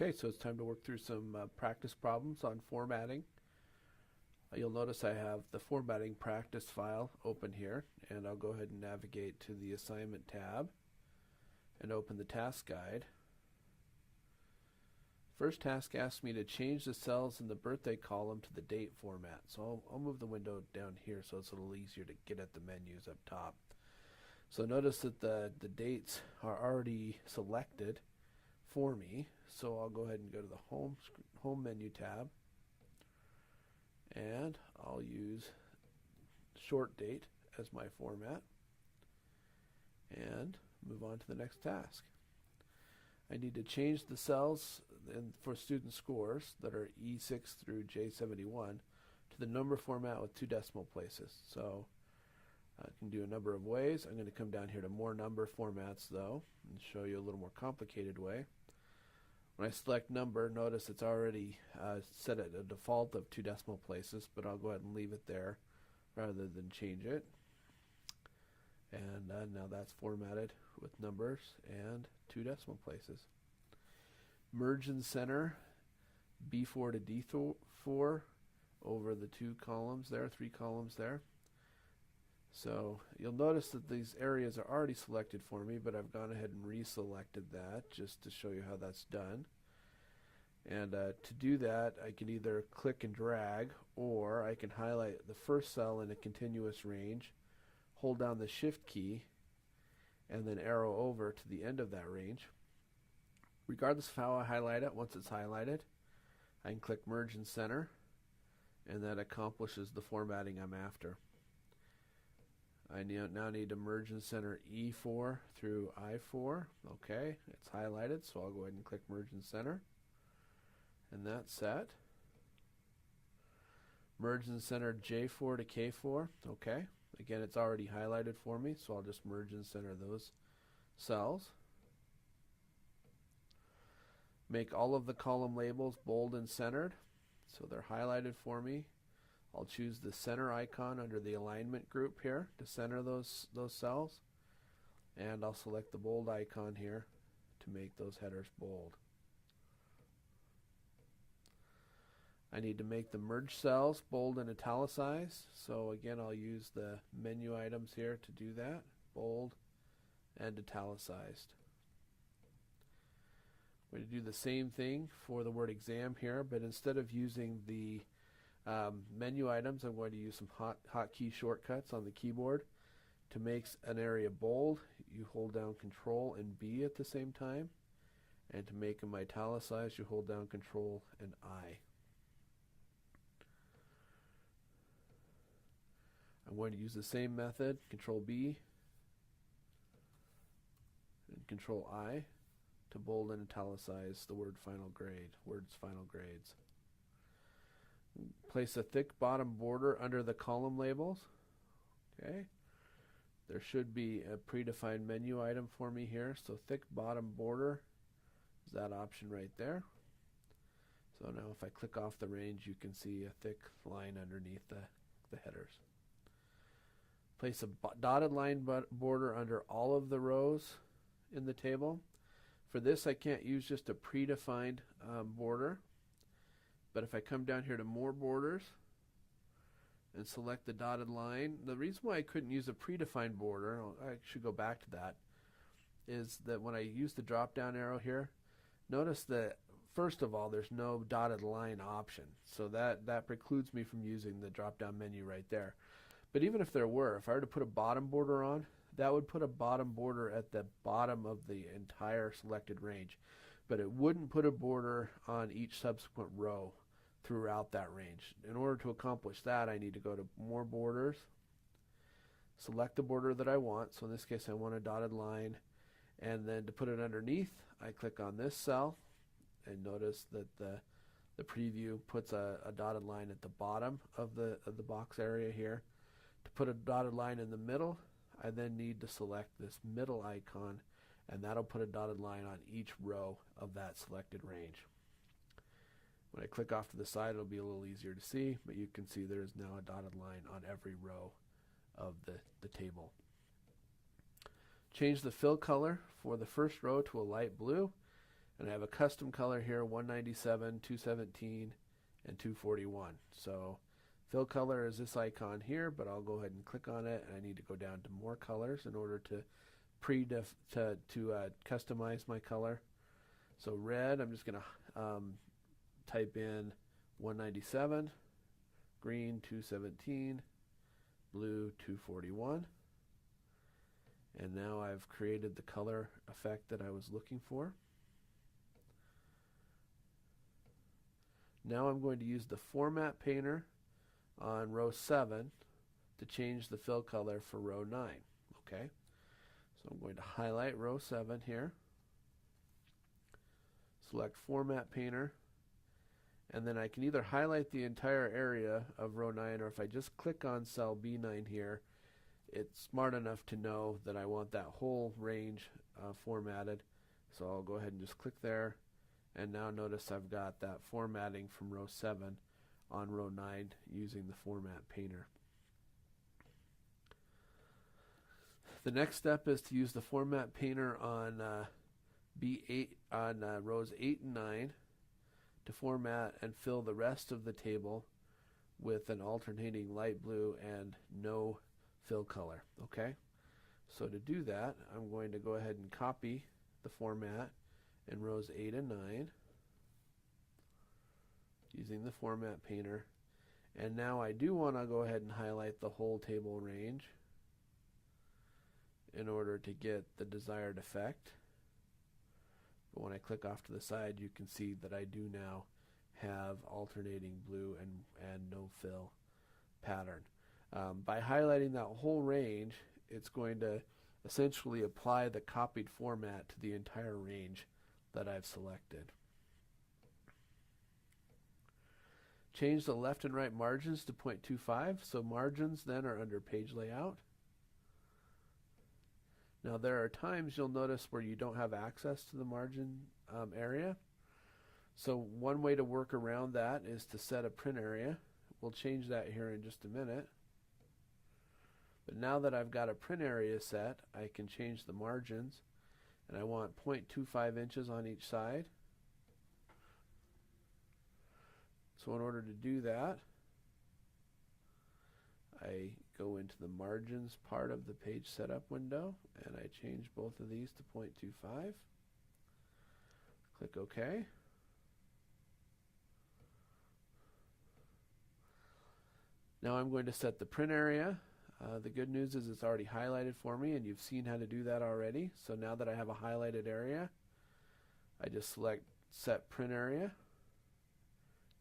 Okay, so it's time to work through some practice problems on formatting. You'll notice I have the formatting practice file open here, and I'll go ahead and navigate to the assignment tab and open the task guide. First task asks me to change the cells in the birthday column to the date format. So I'll move the window down here so it's a little easier to get at the menus up top. So notice that the dates are already selected for me, so I'll go ahead and go to the home menu tab, and I'll use short date as my format and move on to the next task. I need to change the cells for student scores that are E6 through J71 to the number format with 2 decimal places. So I can do a number of ways. I'm going to come down here to more number formats though and show you a little more complicated way. When I select number, notice it's already set at a default of 2 decimal places, but I'll go ahead and leave it there rather than change it. And now that's formatted with numbers and 2 decimal places. Merge and center B4 to D4 over the 2 columns there, 3 columns there. So you'll notice that these areas are already selected for me, but I've gone ahead and reselected that just to show you how that's done. And to do that, I can either click and drag, or I can highlight the first cell in a continuous range, hold down the shift key, and then arrow over to the end of that range. Regardless of how I highlight it, once it's highlighted, I can click merge and center, and that accomplishes the formatting I'm after. I now need to merge and center E4 through I4. Okay, it's highlighted, so I'll go ahead and click merge and center. And that's set. Merge and center J4 to K4. Okay, again, it's already highlighted for me, so I'll just merge and center those cells. Make all of the column labels bold and centered, so they're highlighted for me. I'll choose the center icon under the alignment group here to center those cells, and I'll select the bold icon here to make those headers bold. I need to make the merge cells bold and italicized, so again I'll use the menu items here to do that, bold and italicized. I'm going to do the same thing for the word exam here, but instead of using the menu items, I'm going to use some hotkey shortcuts on the keyboard. To make an area bold, you hold down Control and B at the same time, and to make them italicized, you hold down Control and I. I'm going to use the same method, Control B and Control I, to bold and italicize the word's final grades. Place a thick bottom border under the column labels. Okay. There should be a predefined menu item for me here. So thick bottom border is that option right there. So now if I click off the range, you can see a thick line underneath the headers. Place a dotted line border under all of the rows in the table. For this, I can't use just a predefined border. But if I come down here to more borders and select the dotted line, the reason why I couldn't use a predefined border, I should go back to that, is that when I use the drop down arrow here, notice that first of all there's no dotted line option, so that precludes me from using the drop down menu right there. But even if there were, if I were to put a bottom border on, that would put a bottom border at the bottom of the entire selected range, but it wouldn't put a border on each subsequent row throughout that range. In order to accomplish that, I need to go to more borders, select the border that I want, so in this case I want a dotted line, and then to put it underneath, I click on this cell, and notice that the preview puts a dotted line at the bottom of the box area here. To put a dotted line in the middle, I then need to select this middle icon, and that'll put a dotted line on each row of that selected range. When I click off to the side, it'll be a little easier to see, but you can see there is now a dotted line on every row of the table. Change the fill color for the first row to a light blue, And I have a custom color here, 197, 217, and 241. So fill color is this icon here, but I'll go ahead and click on it, and I need to go down to more colors in order to customize my color. So red, I'm just going to type in 197, green 217, blue 241. And now I've created the color effect that I was looking for. Now I'm going to use the Format Painter on row 7 to change the fill color for row 9. Okay, so I'm going to highlight row 7 here, select Format Painter, and then I can either highlight the entire area of row 9, or if I just click on cell B9 here, it's smart enough to know that I want that whole range formatted. So I'll go ahead and just click there, and now notice I've got that formatting from row 7 on row 9 using the Format Painter. The next step is to use the Format Painter on B8 on rows 8 and 9 to format and fill the rest of the table with an alternating light blue and no fill color. Okay, so to do that, I'm going to go ahead and copy the format in rows 8 and 9 using the Format Painter, and now I do want to go ahead and highlight the whole table range in order to get the desired effect. But when I click off to the side, you can see that I do now have alternating blue and no fill pattern. By highlighting that whole range, it's going to essentially apply the copied format to the entire range that I've selected. Change the left and right margins to 0.25, so margins then are under page layout. Now there are times you'll notice where you don't have access to the margin area. So one way to work around that is to set a print area. We'll change that here in just a minute. But now that I've got a print area set, I can change the margins, and I want 0.25 inches on each side. So in order to do that, I go into the margins part of the page setup window, and I change both of these to 0.25. Click OK. Now I'm going to set the print area. The good news is it's already highlighted for me, and you've seen how to do that already. So now that I have a highlighted area, I just select Set Print Area,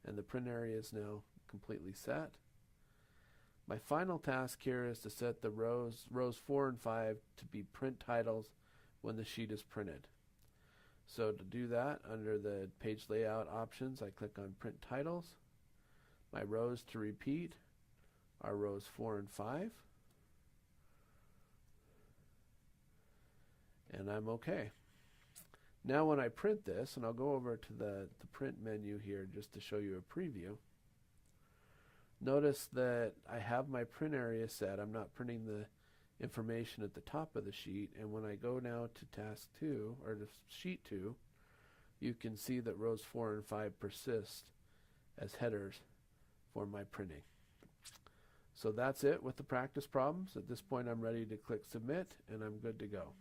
and the print area is now completely set. My final task here is to set the rows 4 and 5 to be print titles when the sheet is printed. So to do that, under the page layout options, I click on Print Titles. My rows to repeat are rows 4 and 5. And I'm okay. Now when I print this, and I'll go over to the print menu here just to show you a preview, notice that I have my print area set. I'm not printing the information at the top of the sheet, and when I go now to task 2, or to sheet 2, you can see that rows 4 and 5 persist as headers for my printing. So that's it with the practice problems. At this point I'm ready to click submit, and I'm good to go.